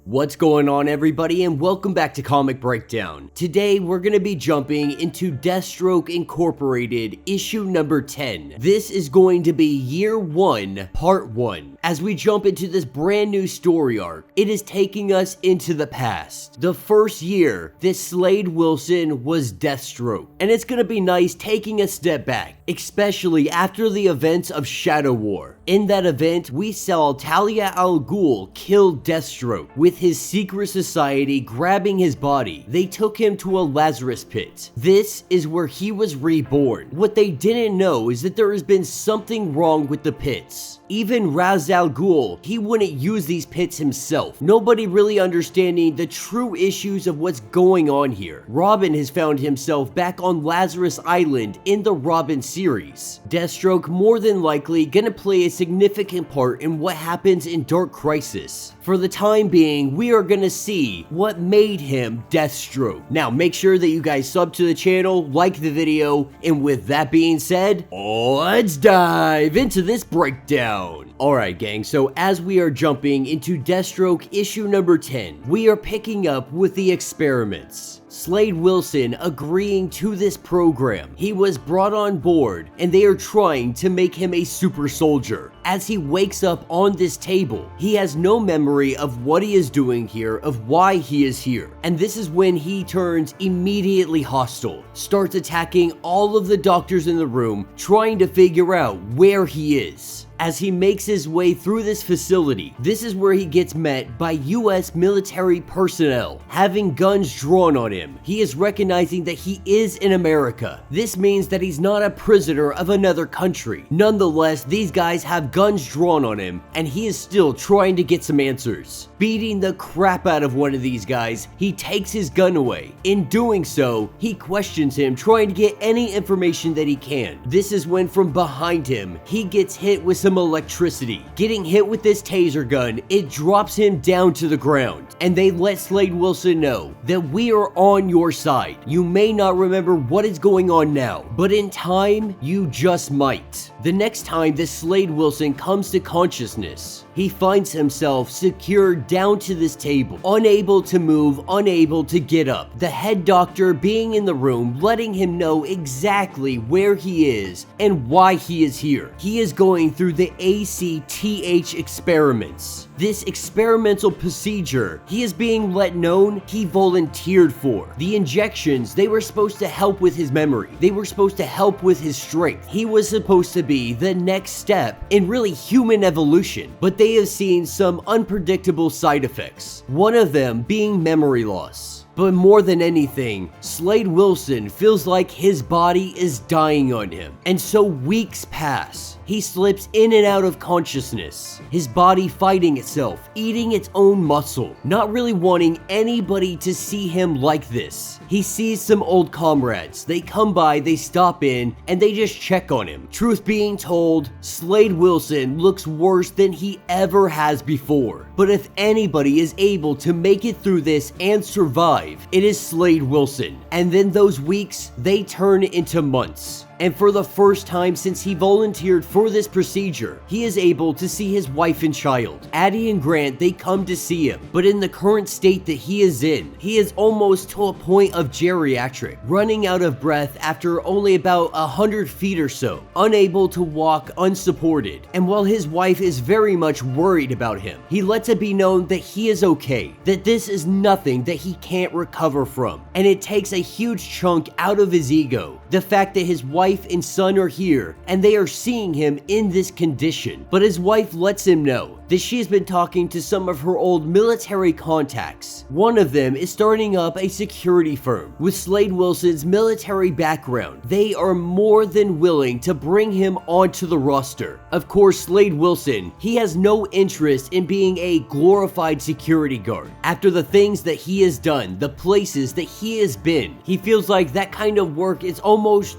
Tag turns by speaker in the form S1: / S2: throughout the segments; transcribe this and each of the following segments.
S1: What's going on, everybody, and welcome back to Comic Breakdown. Today we're going to be jumping into Deathstroke Incorporated issue number 10. This is going to be year 1, part 1. As we jump into this brand new story arc, it is taking us into the past. The first year that Slade Wilson was Deathstroke. And it's going to be nice taking a step back, especially after the events of Shadow War. In that event, we saw Talia al Ghul kill Deathstroke, with his secret society grabbing his body. They took him to a Lazarus pit. This is where he was reborn. What they didn't know is that there has been something wrong with the pits. Even Ra's al Ghul, he wouldn't use these pits himself. Nobody really understanding the true issues of what's going on here. Robin has found himself back on Lazarus Island in the Robin series. Deathstroke more than likely gonna play a significant part in what happens in Dark Crisis. For the time being, we are gonna see what made him Deathstroke. Now, make sure that you guys sub to the channel, like the video, and with that being said, let's dive into this breakdown. Alright gang, so as we are jumping into Deathstroke issue number 10, we are picking up with the experiments. Slade Wilson agreeing to this program. He was brought on board and they are trying to make him a super soldier. As he wakes up on this table, he has no memory of what he is doing here, of why he is here. And this is when he turns immediately hostile, starts attacking all of the doctors in the room, trying to figure out where he is. As he makes his way through this facility, this is where he gets met by US military personnel, having guns drawn on him. He is recognizing that he is in America. This means that he's not a prisoner of another country. Nonetheless, these guys have guns drawn on him, and he is still trying to get some answers. Beating the crap out of one of these guys, he takes his gun away. In doing so, he questions him, trying to get any information that he can. This is when from behind him, he gets hit with some electricity. Getting hit with this taser gun, it drops him down to the ground, and they let Slade Wilson know that we are on your side. You may not remember what is going on now, but in time, you just might. The next time that Slade Wilson comes to consciousness, he finds himself secured down to this table, unable to move, unable to get up. The head doctor being in the room, letting him know exactly where he is and why he is here. He is going through the ACTH experiments. This experimental procedure, he is being let known he volunteered for. The injections, they were supposed to help with his memory. They were supposed to help with his strength. He was supposed to be the next step in really human evolution, but they have seen some unpredictable side effects. One of them being memory loss. But more than anything, Slade Wilson feels like his body is dying on him. And so weeks pass. He slips in and out of consciousness, his body fighting itself, eating its own muscle, not really wanting anybody to see him like this. He sees some old comrades. They come by, they stop in, and they just check on him. Truth being told, Slade Wilson looks worse than he ever has before. But if anybody is able to make it through this and survive, it is Slade Wilson. And then those weeks, they turn into months. And for the first time since he volunteered for this procedure, he is able to see his wife and child. Addie and Grant, they come to see him, but in the current state that he is in, he is almost to a point of geriatric, running out of breath after only about 100 feet or so, unable to walk unsupported. And while his wife is very much worried about him, he lets it be known that he is okay, that this is nothing that he can't recover from. And it takes a huge chunk out of his ego, the fact that his wife and son are here and they are seeing him in this condition. But his wife lets him know that she has been talking to some of her old military contacts. One of them is starting up a security firm. With Slade Wilson's military background, they are more than willing to bring him onto the roster. Of course, Slade Wilson, he has no interest in being a glorified security guard. After the things that he has done, the places that he has been, he feels like that kind of work is almost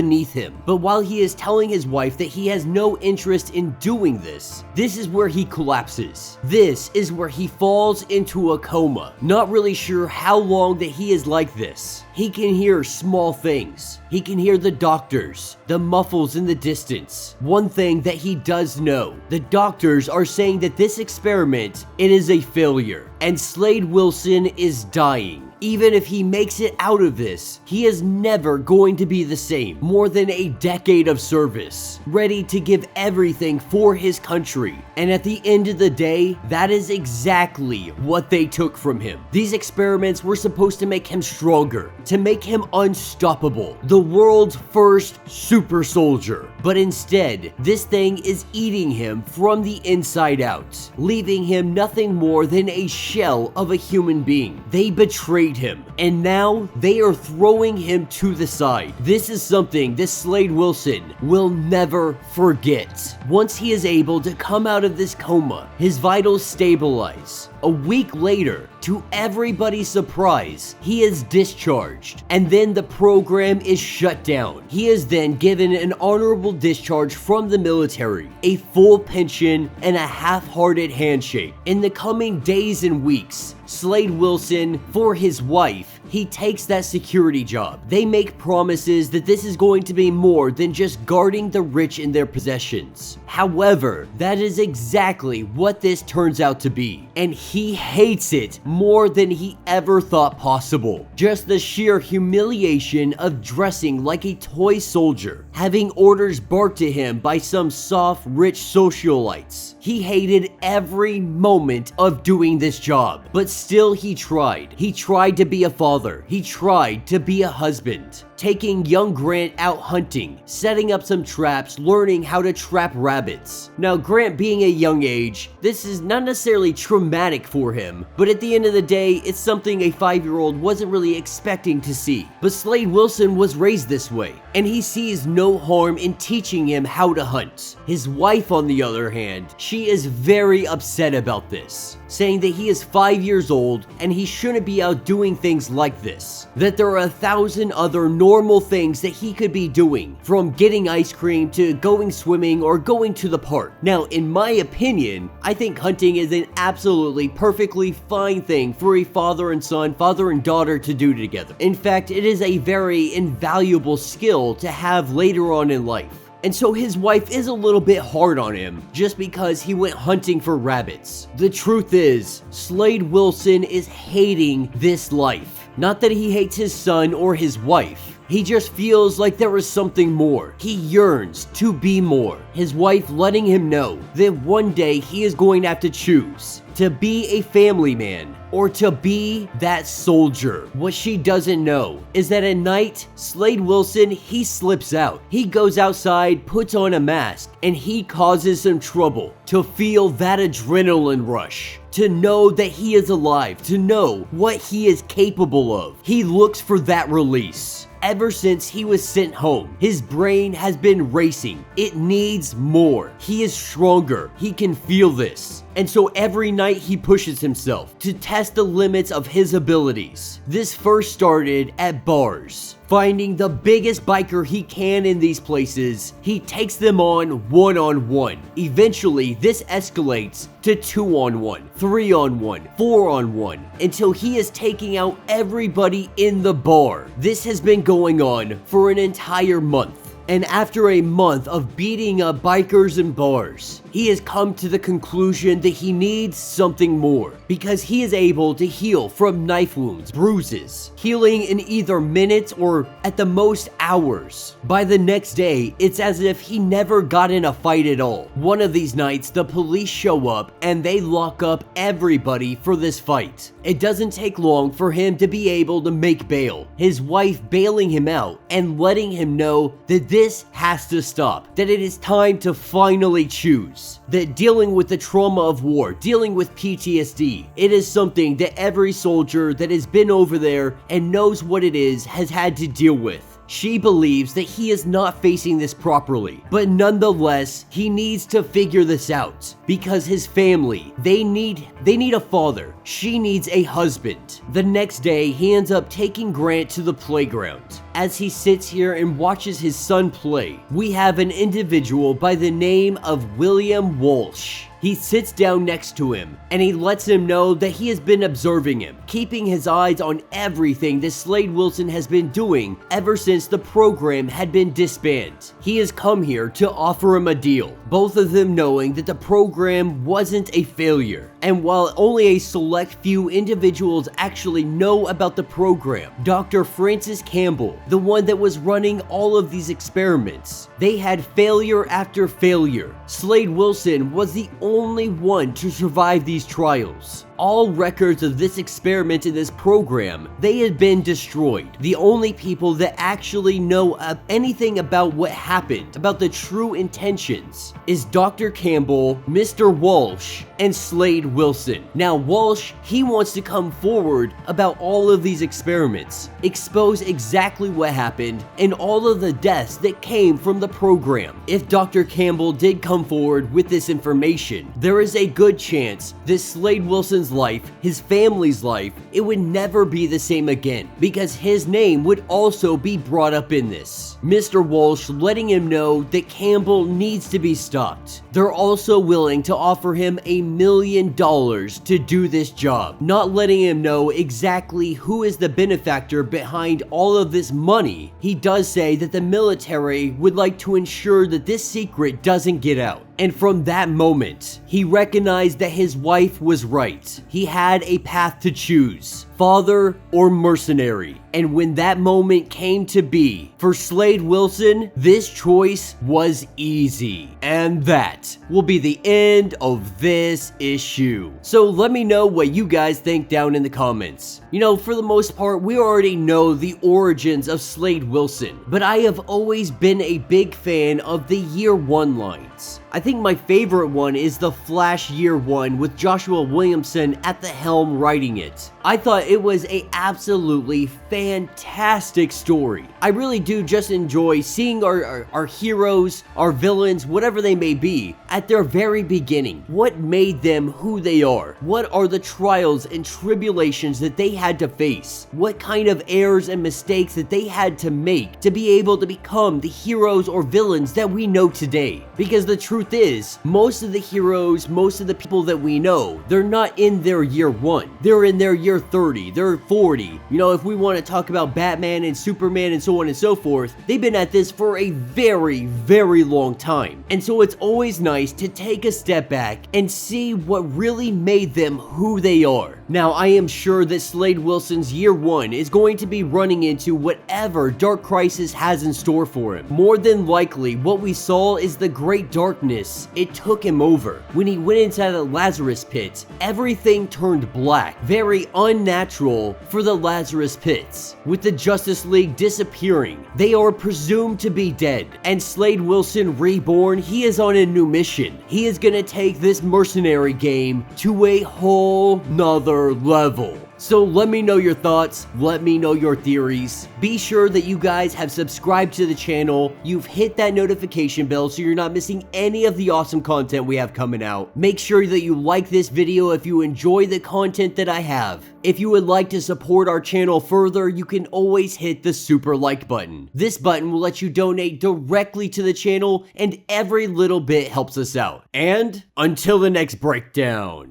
S1: beneath him. But while he is telling his wife that he has no interest in doing this, this is where he collapses. This is where he falls into a coma. Not really sure how long that he is like this. He can hear small things. He can hear the doctors, the muffles in the distance. One thing that he does know, the doctors are saying that this experiment, it is a failure, and Slade Wilson is dying. Even if he makes it out of this, he is never going to be the same. More than a decade of service, ready to give everything for his country. And at the end of the day, that is exactly what they took from him. These experiments were supposed to make him stronger, to make him unstoppable, the world's first super soldier. But instead, this thing is eating him from the inside out, leaving him nothing more than a shell of a human being. They betrayed him, and now they are throwing him to the side. This is something that Slade Wilson will never forget. Once he is able to come out of this coma, his vitals stabilize. A week later, to everybody's surprise, he is discharged, and then the program is shut down. He is then given an honorable discharge from the military, a full pension, and a half-hearted handshake. In the coming days and weeks, Slade Wilson, for his wife, he takes that security job. They make promises that this is going to be more than just guarding the rich in their possessions. However, that is exactly what this turns out to be, and he hates it more than he ever thought possible. Just the sheer humiliation of dressing like a toy soldier, having orders barked to him by some soft, rich socialites. He hated every moment of doing this job, but still he tried. He tried to be a father. He tried to be a husband. Taking young Grant out hunting, setting up some traps, learning how to trap rabbits. Now, Grant being a young age, this is not necessarily traumatic for him, but at the end of the day, it's something a 5-year-old wasn't really expecting to see. But Slade Wilson was raised this way, and he sees no harm in teaching him how to hunt. His wife, on the other hand, she is very upset about this, saying that he is 5 years old and he shouldn't be out doing things like this, that there are 1,000 other normal things that he could be doing, from getting ice cream to going swimming or going to the park. Now, in my opinion, I think hunting is an absolutely perfectly fine thing for a father and son, father and daughter to do together. In fact, it is a very invaluable skill to have later on in life. And so his wife is a little bit hard on him just because he went hunting for rabbits. The truth is, Slade Wilson is hating this life. Not that he hates his son or his wife. He just feels like there is something more. He yearns to be more. His wife letting him know that one day he is going to have to choose to be a family man or to be that soldier. What she doesn't know is that at night, Slade Wilson, he slips out. He goes outside, puts on a mask, and he causes some trouble to feel that adrenaline rush, to know that he is alive, to know what he is capable of. He looks for that release. Ever since he was sent home, his brain has been racing. It needs more. He is stronger. He can feel this. And so every night he pushes himself to test the limits of his abilities. This first started at bars. Finding the biggest biker he can in these places, he takes them on one-on-one. Eventually, this escalates to 2-on-1, 3-on-1, 4-on-1, until he is taking out everybody in the bar. This has been going on for an entire month. And after a month of beating up bikers and bars, he has come to the conclusion that he needs something more, because he is able to heal from knife wounds, bruises, healing in either minutes or at the most hours. By the next day, it's as if he never got in a fight at all. One of these nights, the police show up and they lock up everybody for this fight. It doesn't take long for him to be able to make bail, his wife bailing him out and letting him know that this has to stop, that it is time to finally choose, that dealing with the trauma of war, dealing with PTSD, it is something that every soldier that has been over there and knows what it is has had to deal with. She believes that he is not facing this properly, but nonetheless, he needs to figure this out because his family, they need a father. She needs a husband. The next day, he ends up taking Grant to the playground. as he sits here and watches his son play, we have an individual by the name of William Walsh. He sits down next to him, and he lets him know that he has been observing him, keeping his eyes on everything that Slade Wilson has been doing ever since the program had been disbanded. He has come here to offer him a deal, both of them knowing that the program wasn't a failure. And while only a select few individuals actually know about the program, Dr. Francis Campbell, the one that was running all of these experiments, they had failure after failure. Slade Wilson was the only one to survive these trials. All records of this experiment in this program, they had been destroyed. The only people that actually know anything about what happened, about the true intentions, is Dr. Campbell, Mr. Walsh, and Slade Wilson. Now Walsh, he wants to come forward about all of these experiments, expose exactly what happened, and all of the deaths that came from the program. If Dr. Campbell did come forward with this information, there is a good chance that Slade Wilson's life, his family's life, it would never be the same again, because his name would also be brought up in this. Mr. Walsh letting him know that Campbell needs to be stopped. They're also willing to offer him $1 million to do this job, not letting him know exactly who is the benefactor behind all of this money. He does say that the military would like to ensure that this secret doesn't get out. And from that moment, he recognized that his wife was right. He had a path to choose, father or mercenary. And when that moment came to be, for Slade Wilson, this choice was easy. And that will be the end of this issue. So let me know what you guys think down in the comments. You know, for the most part, we already know the origins of Slade Wilson, but I have always been a big fan of the Year 1 lines. I think my favorite one is the Flash Year 1 with Joshua Williamson at the helm writing it. I thought it was a absolutely fantastic story. I really do just enjoy seeing our heroes, our villains, whatever they may be, at their very beginning. What made them who they are? What are the trials and tribulations that they had to face? What kind of errors and mistakes that they had to make to be able to become the heroes or villains that we know today? Because the truth is, most of the heroes, most of the people that we know, they're not in their Year 1. They're in their Year 30, they're 40. You know, if we want to talk about Batman and Superman and so on and so forth, they've been at this for a very, very long time. And so it's always nice to take a step back and see what really made them who they are. Now, I am sure that Slade Wilson's Year 1 is going to be running into whatever Dark Crisis has in store for him. More than likely, what we saw is the Great Darkness. It took him over. When he went inside the Lazarus Pit, everything turned black. Very unnatural for the Lazarus Pits. With the Justice League disappearing, they are presumed to be dead. And Slade Wilson Reborn, he is on a new mission. He is gonna take this mercenary game to a whole nother level. So let me know your thoughts, let me know your theories. Be sure that you guys have subscribed to the channel, you've hit that notification bell so you're not missing any of the awesome content we have coming out. Make sure that you like this video if you enjoy the content that I have. If you would like to support our channel further, you can always hit the super like button. This button will let you donate directly to the channel, and every little bit helps us out. And until the next breakdown.